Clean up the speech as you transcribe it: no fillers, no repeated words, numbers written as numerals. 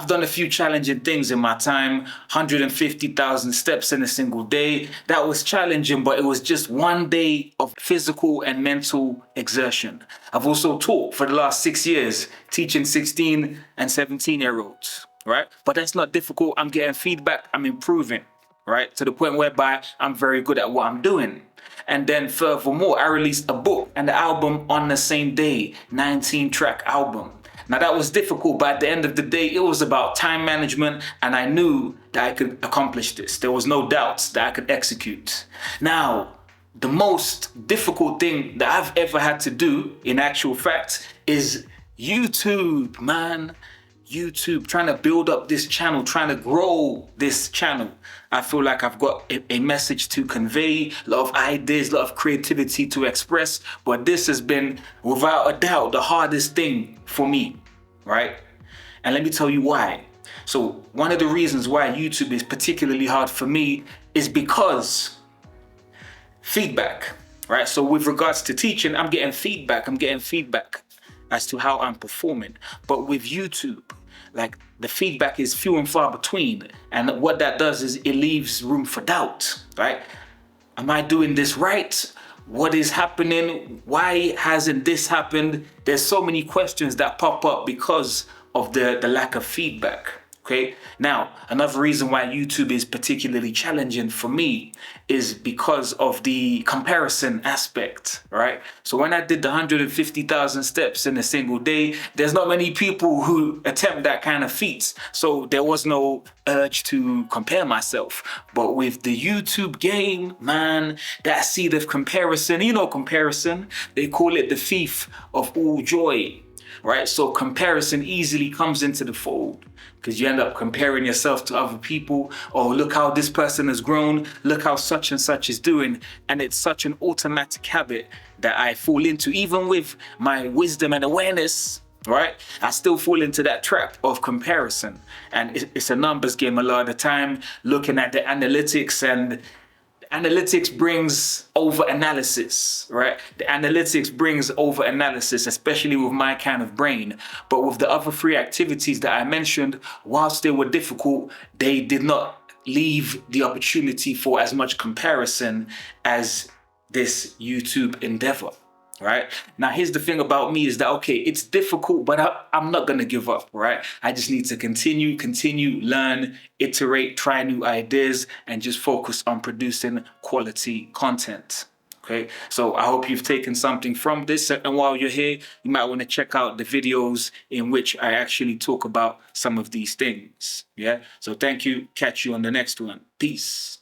I've done a few challenging things in my time. 150,000 steps in a single day. That was challenging, but it was just one day of physical and mental exertion. I've also taught for the last 6 years, teaching 16 and 17-year-olds, right? But that's not difficult. I'm getting feedback. I'm improving, right? To the point whereby I'm very good at what I'm doing. And then furthermore, I released a book and the album on the same day, 19-track album. Now that was difficult, but at the end of the day, it was about time management, and I knew that I could accomplish this. There was no doubts that I could execute. Now, the most difficult thing that I've ever had to do, in actual fact, is YouTube, man. YouTube, trying to build up this channel, trying to grow this channel. I feel like I've got a message to convey, a lot of ideas, a lot of creativity to express, but this has been, without a doubt, the hardest thing for me, right? And let me tell you why. So one of the reasons why YouTube is particularly hard for me is because feedback, right? So with regards to teaching, I'm getting feedback as to how I'm performing. But with YouTube, like, the feedback is few and far between. And what that does is it leaves room for doubt, right? Am I doing this right? What is happening? Why hasn't this happened? There's so many questions that pop up because of the lack of feedback. Okay. Now, another reason why YouTube is particularly challenging for me is because of the comparison aspect, right? So when I did the 150,000 steps in a single day, there's not many people who attempt that kind of feat. So there was no urge to compare myself. But with the YouTube game, man, that seed of comparison, comparison, they call it the thief of all joy, right? So comparison easily comes into the fold, because you end up comparing yourself to other people. Oh, look how this person has grown. Look how such and such is doing. And it's such an automatic habit that I fall into. Even with my wisdom and awareness, right? I still fall into that trap of comparison. And it's a numbers game a lot of the time, looking at the analytics, and analytics brings over analysis, right? The analytics brings over analysis, especially with my kind of brain. But with the other three activities that I mentioned, whilst they were difficult, they did not leave the opportunity for as much comparison as this YouTube endeavor. Right? Now, here's the thing about me is that, okay, it's difficult, but I'm not going to give up, right? I just need to continue, learn, iterate, try new ideas, and just focus on producing quality content. Okay, so I hope you've taken something from this. And while you're here, you might want to check out the videos in which I actually talk about some of these things. Yeah, so thank you. Catch you on the next one. Peace.